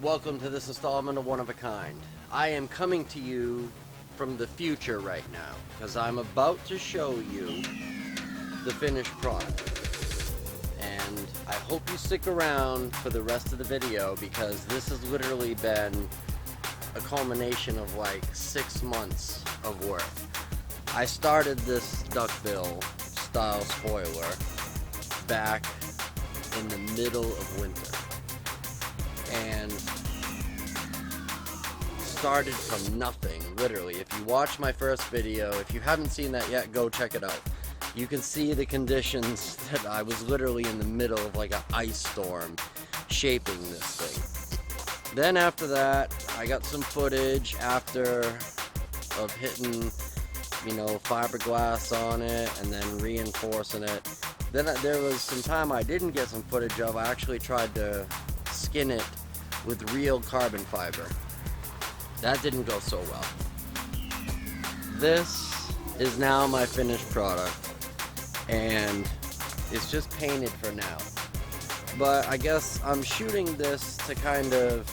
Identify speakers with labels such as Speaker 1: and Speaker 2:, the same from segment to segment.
Speaker 1: Welcome to this installment of One of a Kind. I am coming to you from the future right now because I'm about to show you the finished product. And I hope you stick around for the rest of the video because this has literally been a culmination of like 6 months of work. I started this duckbill style spoiler back in the middle of winter and started from nothing, literally. If you watch my first video, if you haven't seen that yet, go check it out. You can see the conditions that I was literally in the middle of like an ice storm shaping this thing. Then after that, I got some footage after of hitting, fiberglass on it and then reinforcing it. Then there was some time I didn't get some footage of. I actually tried to skin it with real carbon fiber. That didn't go so well. This is now my finished product, and it's just painted for now. But I guess I'm shooting this to kind of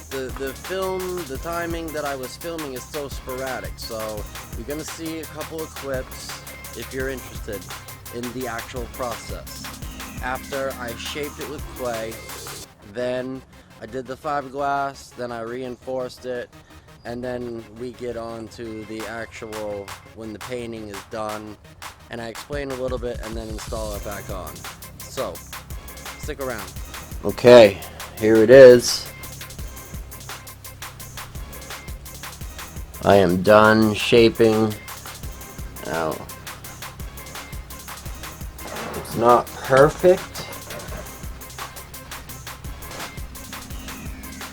Speaker 1: the timing that I was filming is so sporadic, so you're gonna see a couple of clips if you're interested in the actual process. After I shaped it with clay, then I did the fiberglass, then I reinforced it, and then we get on to the actual when the painting is done, and I explain a little bit and then install it back on. So, stick around. Okay, here it is. I am done shaping. Now, it's not perfect,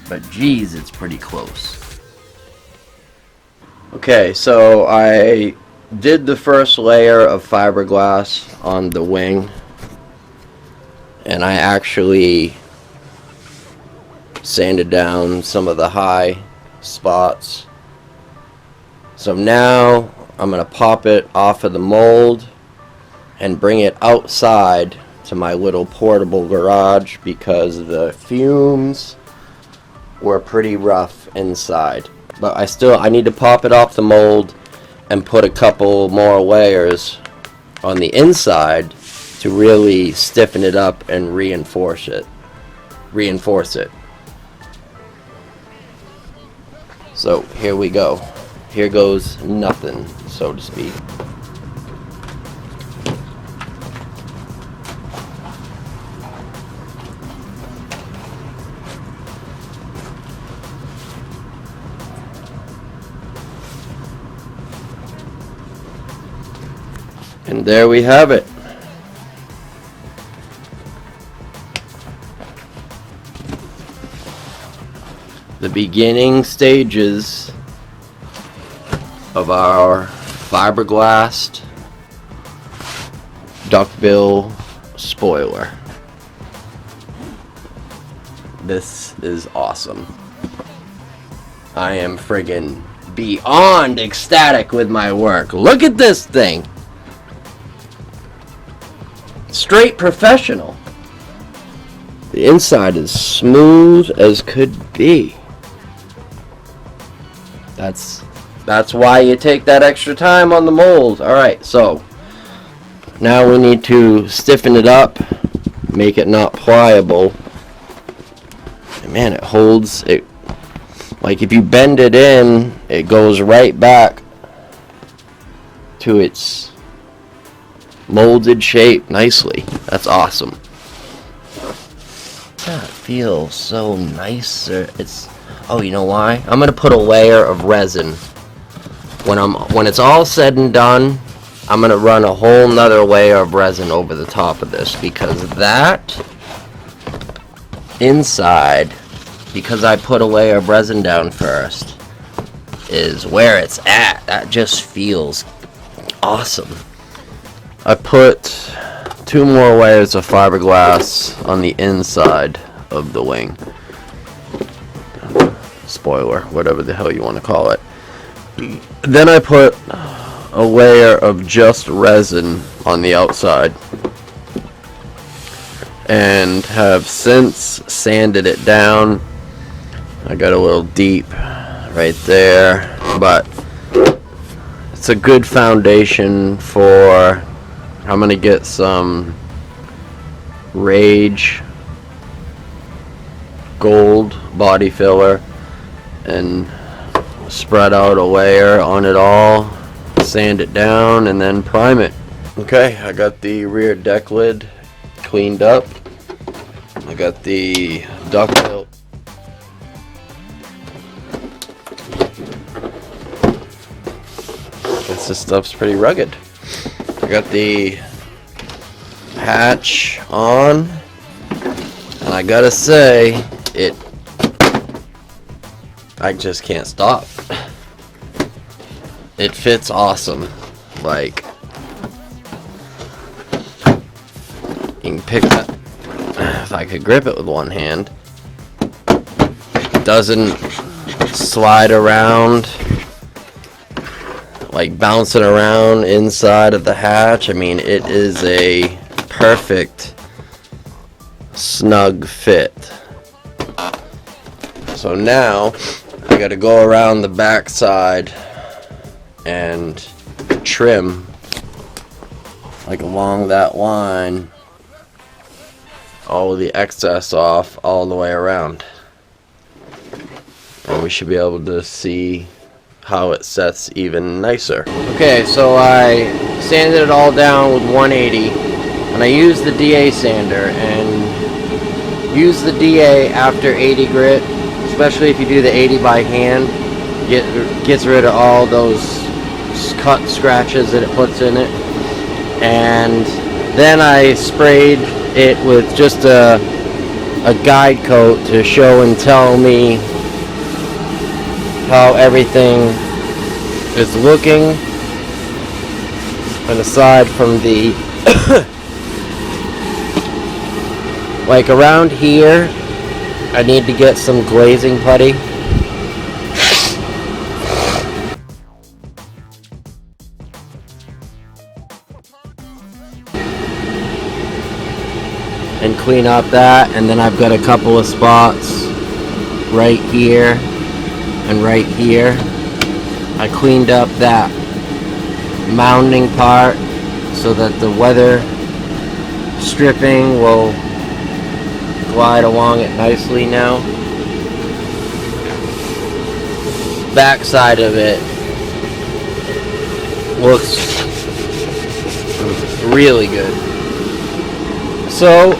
Speaker 1: but geez, it's pretty close. Okay, so I did the first layer of fiberglass on the wing, and I actually sanded down some of the high spots. So now I'm going to pop it off of the mold and bring it outside to my little portable garage because the fumes were pretty rough inside. But I need to pop it off the mold and put a couple more layers on the inside to really stiffen it up and reinforce it. So here we go. Here goes nothing, so to speak. And there we have it. The beginning stages of our fiberglass duckbill spoiler. This is awesome. I am friggin' beyond ecstatic with my work. Look at this thing. Straight professional. The inside is smooth as could be. That's why you take that extra time on the mold. Alright, so now we need to stiffen it up, make it not pliable. And man, it holds it. Like if you bend it in, it goes right back to its molded shape nicely. That's awesome. That feels so nice. Oh, you know why? I'm gonna put a layer of resin. When it's all said and done, I'm gonna run a whole nother layer of resin over the top of this because that inside, because I put a layer of resin down first, is where it's at. That just feels awesome. I put 2 more layers of fiberglass on the inside of the wing. Spoiler, whatever the hell you want to call it. Then I put a layer of just resin on the outside. and have since sanded it down. I got a little deep right there, but it's a good foundation for, I'm going to get some Rage gold body filler and spread out a layer on it all, sand it down, and then prime it. Okay, I got the rear deck lid cleaned up. I got the duckbill. This stuff's pretty rugged. I got the hatch on, and I gotta say, I just can't stop. It fits awesome. Like, you can pick that. If I could grip it with one hand, it doesn't slide around, like bouncing around inside of the hatch. I mean, it is a perfect snug fit. So now I gotta go around the back side and trim, like along that line, all of the excess off all the way around, and we should be able to see how it sets even nicer. Okay, so I sanded it all down with 180, and I used the DA sander, and use the DA after 80 grit, especially if you do the 80 by hand. Gets rid of all those cut scratches that it puts in it. And then I sprayed it with just a guide coat to show and tell me how everything is looking. And aside from the like around here, I need to get some glazing putty. And clean up that, and then I've got a couple of spots right here and right here. I cleaned up that mounding part so that the weather stripping will glide along it nicely now. Back side of it looks really good. So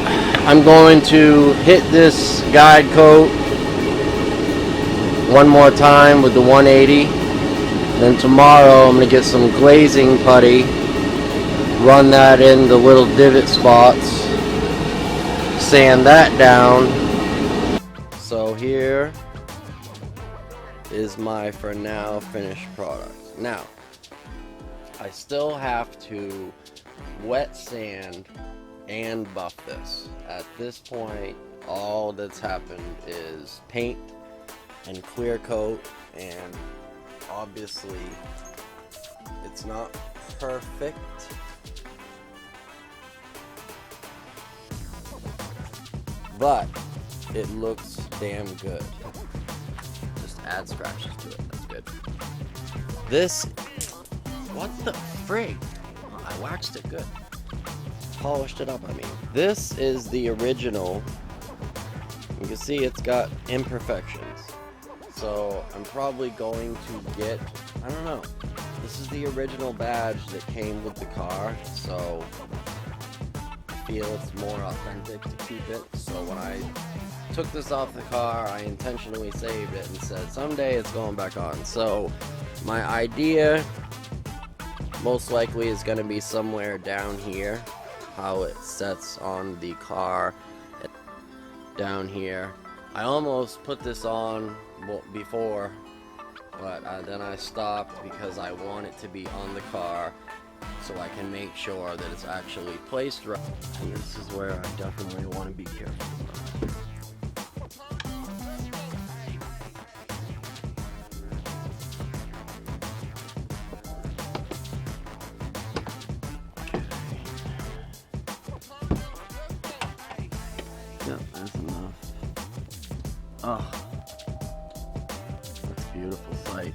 Speaker 1: I'm going to hit this guide coat one more time with the 180. Then tomorrow I'm going to get some glazing putty, run that in the little divot spots, sand that down. So here is my, for now, finished product. Now, I still have to wet sand and buff this. At this point, all that's happened is paint and clear coat, and obviously it's not perfect, but it looks damn good. Just add scratches to it, that's good. This, what the frig? I waxed it good. Polished it up, I mean. This is the original. You can see it's got imperfections. So I'm probably going to get, I don't know. This is the original badge that came with the car, so I feel it's more authentic to keep it. So when I took this off the car, I intentionally saved it and said someday it's going back on. So my idea most likely is going to be somewhere down here, how it sets on the car down here. I almost put this on before, but then I stopped because I want it to be on the car so I can make sure that it's actually placed right. And this is where I definitely want to be careful. Oh, it's a beautiful sight.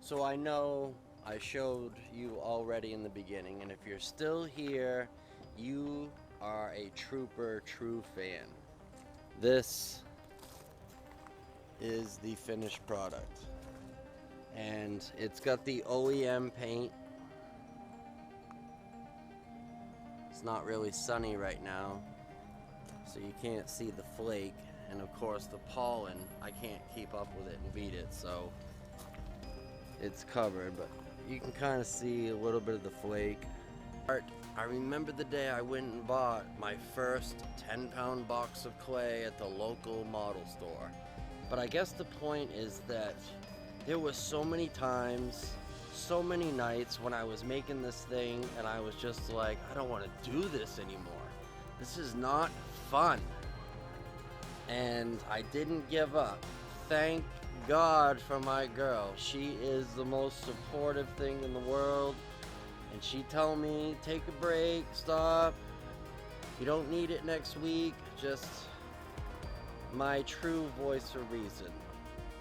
Speaker 1: So I know I showed you already in the beginning, and if you're still here, you are a trooper, true fan. This is the finished product, and it's got the OEM paint. It's not really sunny right now, so you can't see the flake, and of course the pollen, I can't keep up with it and beat it, so it's covered, but you can kind of see a little bit of the flake. I remember the day I went and bought my first 10-pound box of clay at the local model store. But I guess the point is that there was so many times, so many nights when I was making this thing and I was just like, I don't want to do this anymore. This is not fun. And I didn't give up. Thank God for my girl. She is the most supportive thing in the world, and she told me, take a break, stop, you don't need it next week. Just my true voice of reason.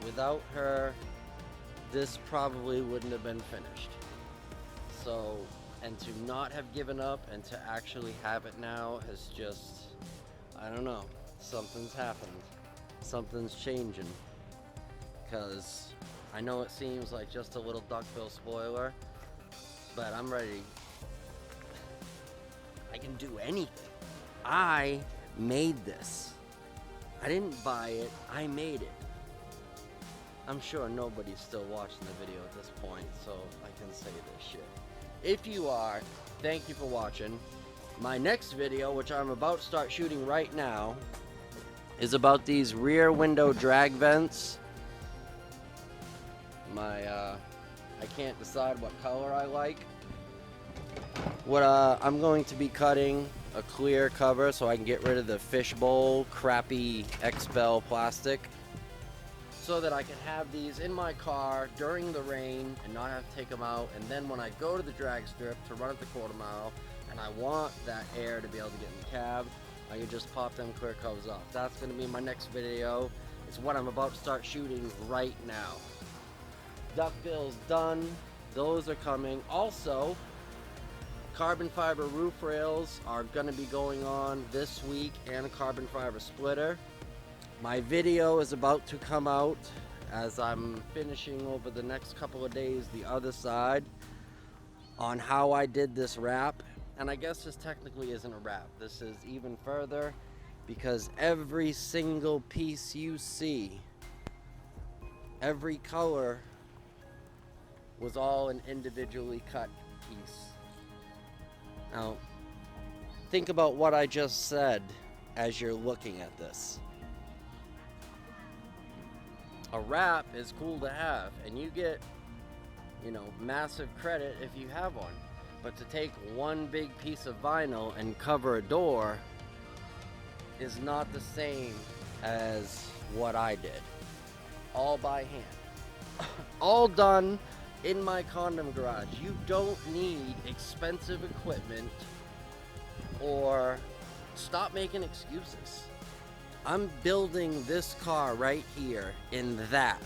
Speaker 1: Without her, this probably wouldn't have been finished. So, and to not have given up and to actually have it now has just, I don't know, something's happened, something's changing. Because I know it seems like just a little duckbill spoiler, but I'm ready. I can do anything. I made this. I didn't buy it, I made it. I'm sure nobody's still watching the video at this point, so I can say this shit. If you are, thank you for watching. My next video, which I'm about to start shooting right now, is about these rear window drag vents. I can't decide what color I like. I'm going to be cutting a clear cover so I can get rid of the fishbowl crappy X-Bell plastic, so that I can have these in my car during the rain and not have to take them out, and then when I go to the drag strip to run at the quarter mile and I want that air to be able to get in the cab, I can just pop them clear covers off. That's going to be my next video. It's what I'm about to start shooting right now. Duckbill's done. Those are coming. Also, carbon fiber roof rails are going to be going on this week, and a carbon fiber splitter. My video is about to come out as I'm finishing over the next couple of days the other side on how I did this wrap. And I guess this technically isn't a wrap. This is even further, because every single piece you see, every color, was all an individually cut piece. Now, think about what I just said as you're looking at this. A wrap is cool to have, and you get, massive credit if you have one. But to take one big piece of vinyl and cover a door is not the same as what I did. All by hand. All done in my condom garage. You don't need expensive equipment, or stop making excuses. I'm building this car right here in that.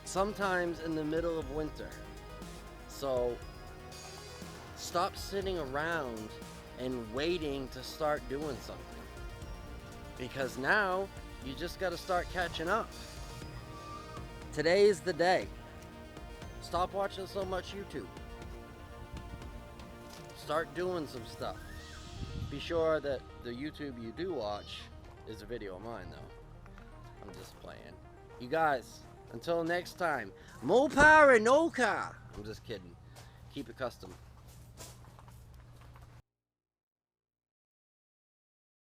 Speaker 1: Sometimes in the middle of winter. So stop sitting around and waiting to start doing something. Because now you just got to start catching up. Today's the day. Stop watching so much YouTube. Start doing some stuff. Be sure that the YouTube you do watch is a video of mine, though. I'm just playing. You guys, until next time, more power, no car. I'm just kidding. Keep it custom.